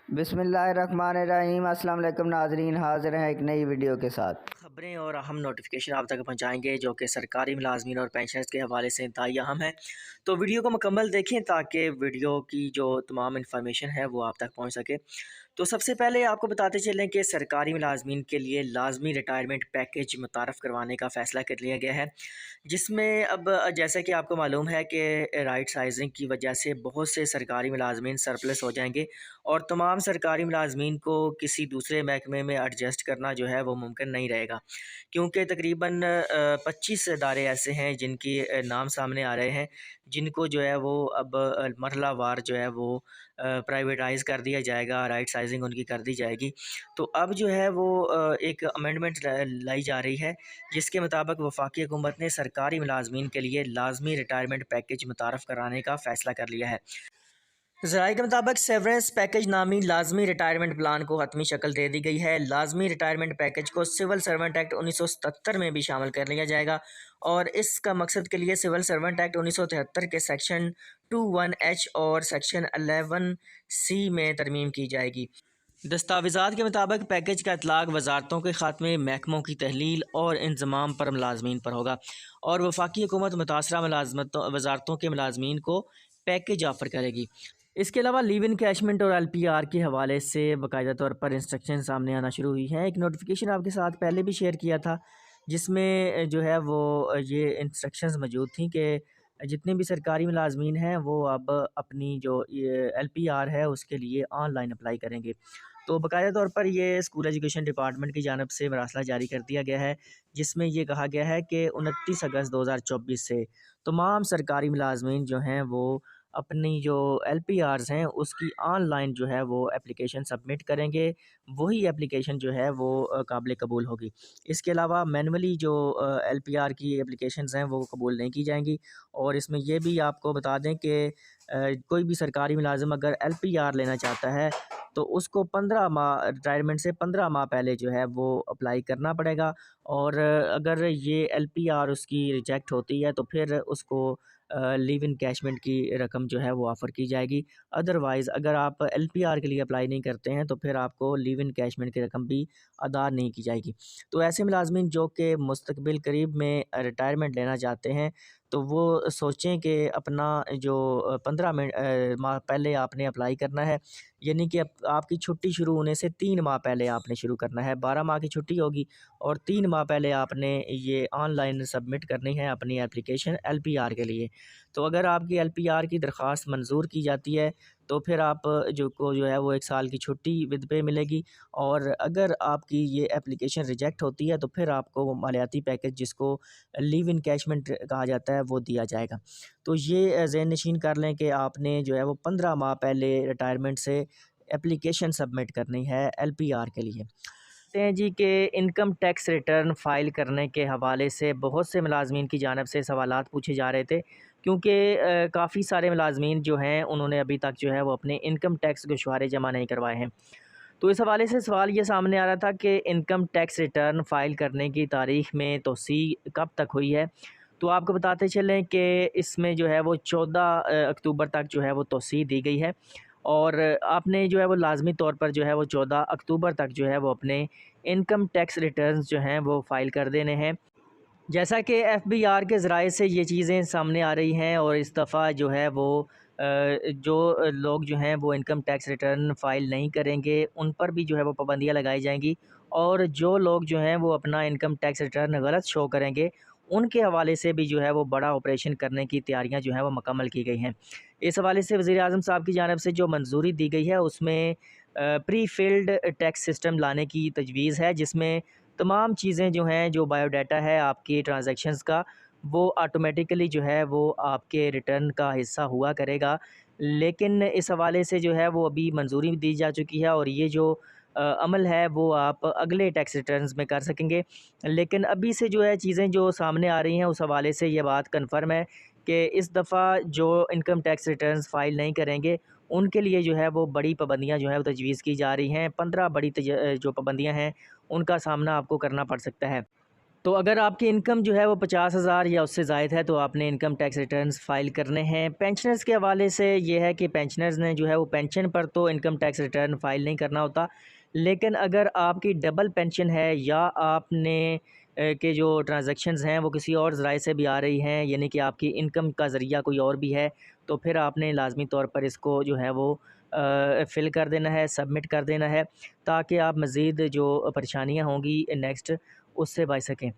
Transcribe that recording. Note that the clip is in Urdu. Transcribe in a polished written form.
بسم اللہ الرحمن الرحیم۔ السلام علیکم ناظرین، حاضر ہیں ایک نئی ویڈیو کے ساتھ۔ خبریں اور اہم نوٹیفیکیشن آپ تک پہنچائیں گے جو کہ سرکاری ملازمین اور پینشنرز کے حوالے سے انتہائی اہم ہے، تو ویڈیو کو مکمل دیکھیں تاکہ ویڈیو کی جو تمام انفارمیشن ہے وہ آپ تک پہنچ سکے۔ تو سب سے پہلے آپ کو بتاتے چلیں کہ سرکاری ملازمین کے لیے لازمی ریٹائرمنٹ پیکیج متعارف کروانے کا فیصلہ کر لیا گیا ہے، جس میں اب جیسا کہ آپ کو معلوم ہے کہ رائٹ سائزنگ کی وجہ سے بہت سے سرکاری ملازمین سرپلس ہو جائیں گے اور تمام سرکاری ملازمین کو کسی دوسرے محکمے میں ایڈجسٹ کرنا جو ہے وہ ممکن نہیں رہے گا، کیونکہ تقریباً 25 ادارے ایسے ہیں جن کی نام سامنے آ رہے ہیں، جن کو جو ہے وہ اب مرحلہ وار جو ہے وہ پرائیویٹائز کر دیا جائے گا، رائٹ سائزنگ ان کی کر دی جائے گی۔ تو اب جو ہے وہ ایک امینڈمنٹ لائی جا رہی ہے جس کے مطابق وفاقی حکومت نے سرکاری ملازمین کے لیے لازمی ریٹائرمنٹ پیکیج متعارف کرانے کا فیصلہ کر لیا ہے۔ ذرائع کے مطابق سیورنس پیکیج نامی لازمی ریٹائرمنٹ پلان کو حتمی شکل دے دی گئی ہے۔ لازمی ریٹائرمنٹ پیکیج کو سول سرونٹ ایکٹ 1977 میں بھی شامل کر لیا جائے گا اور اس کا مقصد کے لیے سول سرونٹ ایکٹ 1973 کے سیکشن 21H اور سیکشن 11C میں ترمیم کی جائے گی۔ دستاویزات کے مطابق پیکیج کا اطلاق وزارتوں کے خاتمے، محکموں کی تحلیل اور انضمام پر ملازمین پر ہوگا اور وفاقی حکومت متاثرہ وزارتوں کے ملازمین کو پیکیج آفر کرے گی۔ اس کے علاوہ لیو انکیشمنٹ اور LPR کے حوالے سے باقاعدہ طور پر انسٹرکشن سامنے آنا شروع ہوئی ہیں۔ ایک نوٹیفیکیشن آپ کے ساتھ پہلے بھی شیئر کیا تھا جس میں جو ہے وہ یہ انسٹرکشنز موجود تھیں کہ جتنے بھی سرکاری ملازمین ہیں وہ اب اپنی جو LPR ہے اس کے لیے آن لائن اپلائی کریں گے۔ تو باقاعدہ طور پر یہ اسکول ایجوکیشن ڈپارٹمنٹ کی جانب سے مراسلہ جاری کر دیا گیا ہے جس میں یہ کہا گیا ہے کہ 29 اگست 2024 سے تمام سرکاری ملازمین جو ہیں وہ اپنی جو LPRs ہیں اس کی آن لائن جو ہے وہ اپلیکیشن سبمٹ کریں گے، وہی اپلیکیشن جو ہے وہ قابل قبول ہوگی۔ اس کے علاوہ مینولی جو LPR کی اپلیکیشنز ہیں وہ قبول نہیں کی جائیں گی، اور اس میں یہ بھی آپ کو بتا دیں کہ کوئی بھی سرکاری ملازم اگر LPR لینا چاہتا ہے تو اس کو 15 ماہ ریٹائرمنٹ سے 15 ماہ پہلے جو ہے وہ اپلائی کرنا پڑے گا، اور اگر یہ LPR اس کی ریجیکٹ ہوتی ہے تو پھر اس کو لیو انکیشمنٹ کی رقم جو ہے وہ آفر کی جائے گی۔ ادروائز اگر آپ LPR کے لیے اپلائی نہیں کرتے ہیں تو پھر آپ کو لیو انکیشمنٹ کی رقم بھی ادا نہیں کی جائے گی۔ تو ایسے ملازمین جو کہ مستقبل قریب میں ریٹائرمنٹ لینا چاہتے ہیں تو وہ سوچیں کہ اپنا جو 15 ماہ پہلے آپ نے اپلائی کرنا ہے، یعنی کہ آپ کی چھٹی شروع ہونے سے 3 ماہ پہلے آپ نے شروع کرنا ہے۔ 12 ماہ کی چھٹی ہوگی اور 3 ماہ پہلے آپ نے یہ آن لائن سبمٹ کرنی ہے اپنی اپلیکیشن LPR کے لیے۔ تو اگر آپ کی LPR کی درخواست منظور کی جاتی ہے تو پھر آپ جو ہے وہ 1 سال کی چھٹی ود پے ملے گی، اور اگر آپ کی یہ اپلیکیشن ریجیکٹ ہوتی ہے تو پھر آپ کو مالیاتی پیکیج جس کو لیو انکیشمنٹ کہا جاتا ہے وہ دیا جائے گا۔ تو یہ ذہن نشین کر لیں کہ آپ نے جو ہے وہ 15 ماہ پہلے ریٹائرمنٹ سے اپلیکیشن سبمٹ کرنی ہے LPR کے لیے۔ ہیں جی کہ انکم ٹیکس ریٹرن فائل کرنے کے حوالے سے بہت سے ملازمین کی جانب سے سوالات پوچھے جا رہے تھے، کیونکہ کافی سارے ملازمین جو ہیں انہوں نے ابھی تک جو ہے وہ اپنے انکم ٹیکس گوشوارے جمع نہیں کروائے ہیں۔ تو اس حوالے سے سوال یہ سامنے آ رہا تھا کہ انکم ٹیکس ریٹرن فائل کرنے کی تاریخ میں توسیع کب تک ہوئی ہے۔ تو آپ کو بتاتے چلیں کہ اس میں جو ہے وہ 14 اکتوبر تک جو ہے وہ توسیع دی گئی ہے، اور آپ نے جو ہے وہ لازمی طور پر جو ہے وہ 14 اکتوبر تک جو ہے وہ اپنے انکم ٹیکس ریٹرنز جو ہیں وہ فائل کر دینے ہیں۔ جیسا کہ FBR کے ذرائع سے یہ چیزیں سامنے آ رہی ہیں، اور اس دفعہ جو ہے وہ جو لوگ جو ہیں وہ انکم ٹیکس ریٹرن فائل نہیں کریں گے ان پر بھی جو ہے وہ پابندیاں لگائی جائیں گی، اور جو لوگ جو ہیں وہ اپنا انکم ٹیکس ریٹرن غلط شو کریں گے ان کے حوالے سے بھی جو ہے وہ بڑا آپریشن کرنے کی تیاریاں جو ہیں وہ مکمل کی گئی ہیں۔ اس حوالے سے وزیر اعظم صاحب کی جانب سے جو منظوری دی گئی ہے اس میں پری فلڈ ٹیکس سسٹم لانے کی تجویز ہے، جس میں تمام چیزیں جو ہیں جو بایو ڈیٹا ہے آپ کی ٹرانزیکشنز کا وہ آٹومیٹیکلی جو ہے وہ آپ کے ریٹرن کا حصہ ہوا کرے گا، لیکن اس حوالے سے جو ہے وہ ابھی منظوری دی جا چکی ہے، اور یہ جو عمل ہے وہ آپ اگلے ٹیکس ریٹرنز میں کر سکیں گے۔ لیکن ابھی سے جو ہے چیزیں جو سامنے آ رہی ہیں اس حوالے سے یہ بات کنفرم ہے کہ اس دفعہ جو انکم ٹیکس ریٹرنز فائل نہیں کریں گے ان کے لیے جو ہے وہ بڑی پابندیاں جو ہے وہ تجویز کی جا رہی ہیں۔ 15 بڑی جو پابندیاں ہیں ان کا سامنا آپ کو کرنا پڑ سکتا ہے۔ تو اگر آپ کی انکم جو ہے وہ 50,000 یا اس سے زائد ہے تو آپ نے انکم ٹیکس ریٹرنز فائل کرنے ہیں۔ پینشنرز کے حوالے سے یہ ہے کہ پینشنرز نے جو ہے وہ پینشن پر تو انکم ٹیکس ریٹرن فائل نہیں کرنا ہوتا، لیکن اگر آپ کی ڈبل پینشن ہے یا آپ نے کہ جو ٹرانزیکشنز ہیں وہ کسی اور ذرائع سے بھی آ رہی ہیں، یعنی کہ آپ کی انکم کا ذریعہ کوئی اور بھی ہے، تو پھر آپ نے لازمی طور پر اس کو جو ہے وہ فل کر دینا ہے، سبمٹ کر دینا ہے، تاکہ آپ مزید جو پریشانیاں ہوں گی نیکسٹ اس سے بچ سکیں۔